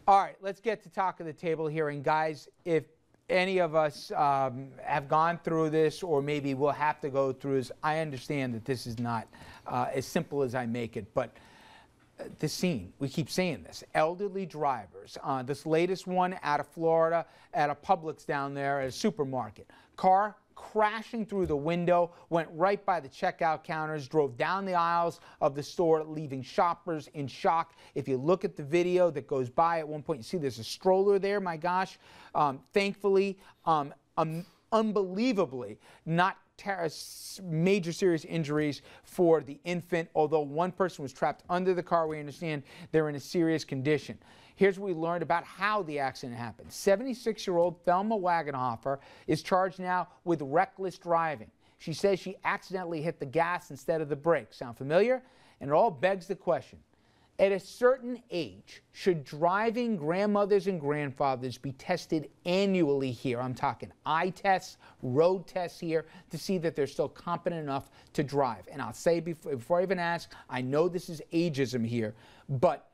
All right, let's get to talk of the table here. And guys, if any of us have gone through this, or maybe we'll have to go through this, I understand that this is not as simple as I make it, but the scene, we keep saying this, elderly drivers. This latest one out of Florida at a Publix down there at a supermarket. Car crashing through the window, went right by the checkout counters, drove down the aisles of the store, leaving shoppers in shock. If you look at the video that goes by at one point, you see there's a stroller there, my gosh. Thankfully, unbelievably, not major serious injuries for the infant, although one person was trapped under the car. We understand they're in a serious condition. Here's what we learned about how the accident happened. 76-year-old Thelma Wagenhofer is charged now with reckless driving. She says she accidentally hit the gas instead of the brake. Sound familiar? And it all begs the question. At a certain age, should driving grandmothers and grandfathers be tested annually here? I'm talking eye tests, road tests here, to see that they're still competent enough to drive. And I'll say before I even ask, I know this is ageism here, but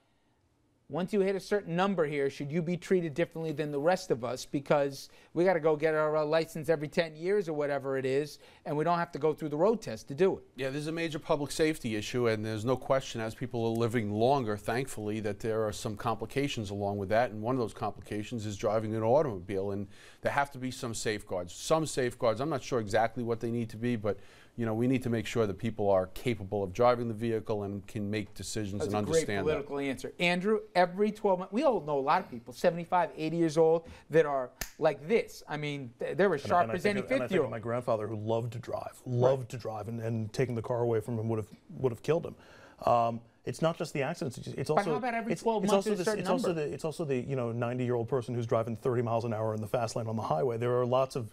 once you hit a certain number here, should you be treated differently than the rest of us? Because we got to go get our license every 10 years or whatever it is, and we don't have to go through the road test to do it. Yeah, there's a major public safety issue, and there's no question, as people are living longer, thankfully, that there are some complications along with that. And one of those complications is driving an automobile, and there have to be some safeguards. Some safeguards, I'm not sure exactly what they need to be, but you know, we need to make sure that people are capable of driving the vehicle and can make decisions and understand that. That's a great political answer. Andrew, every 12 months, we all know a lot of people, 75, 80 years old, that are like this. I mean, they're as sharp as any 50-year-old. I think of my grandfather who loved to drive, and taking the car away from him would have killed him. It's not just the accidents. It's also. But how about every 12 months there's a certain number? It's also the 90-year-old person who's driving 30 miles an hour in the fast lane on the highway. There are lots of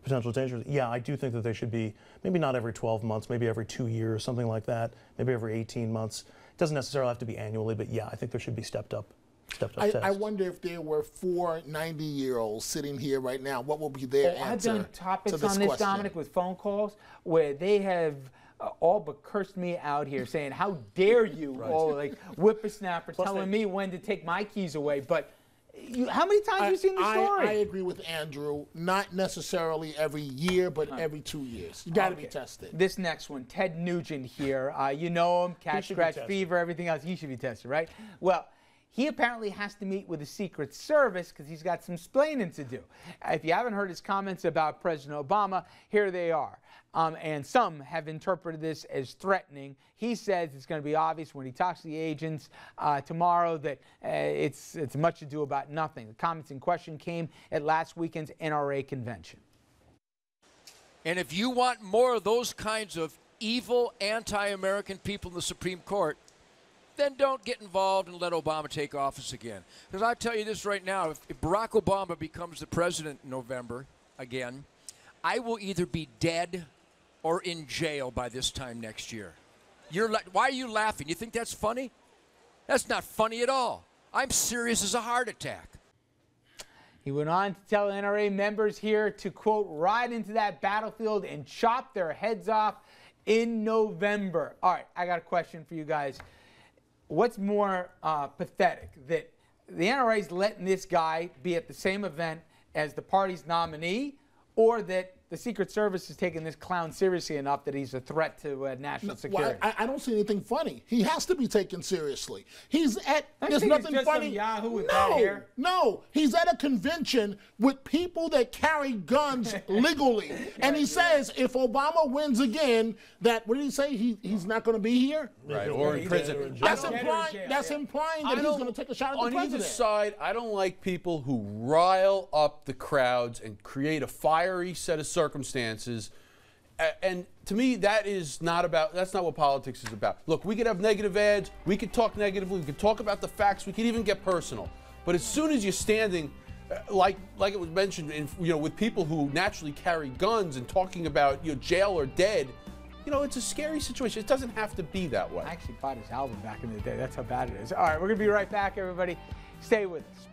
potential dangers. Yeah, I do think that they should be maybe not every 12 months, maybe every 2 years, something like that. Maybe every 18 months. It doesn't necessarily have to be annually, but yeah, I think there should be stepped up tests. I wonder if there were 4 90-year-olds sitting here right now, what will be their answer? I've done topics to this on this, question. Dominic, with phone calls where they have all but cursed me out here, saying, "How dare you, all like whippersnapper, telling me when to take my keys away?" But how many times have you seen the story? I agree with Andrew. Not necessarily every year, but every 2 years. You got to be tested. This next one, Ted Nugent here. You know him, cat scratch fever, everything else. He should be tested, right? Well, he apparently has to meet with the Secret Service because he's got some splaining to do. If you haven't heard his comments about President Obama, here they are. And some have interpreted this as threatening. He says it's going to be obvious when he talks to the agents tomorrow that it's much ado about nothing. The comments in question came at last weekend's NRA convention. And if you want more of those kinds of evil, anti-American people in the Supreme Court, then don't get involved and let Obama take office again. Because I tell you this right now, if Barack Obama becomes the president in November again, I will either be dead or in jail by this time next year. Why are you laughing? You think that's funny? That's not funny at all. I'm serious as a heart attack. He went on to tell NRA members here to, quote, ride into that battlefield and chop their heads off in November. All right, I got a question for you guys. What's more pathetic, that the NRA is letting this guy be at the same event as the party's nominee, or that the Secret Service is taking this clown seriously enough that he's a threat to national security? Well, I don't see anything funny. He has to be taken seriously. He's at, there's nothing funny. Some Yahoo with that hair. No, he's at a convention with people that carry guns legally. And he says if Obama wins again, that, what did he say? He's not going to be here? Right, or in prison. That's implying that he's going to take a shot at the president. On either side, I don't like people who rile up the crowds and create a fiery set of circumstances, and to me that's not what politics is about. Look, we could have negative ads, we could talk negatively, we could talk about the facts, we could even get personal, but as soon as you're standing like it was mentioned with people who naturally carry guns and talking about jail or dead, it's a scary situation. It doesn't have to be that way. I actually bought his album back in the day. That's how bad it is. All right, we're gonna be right back, everybody. Stay with us.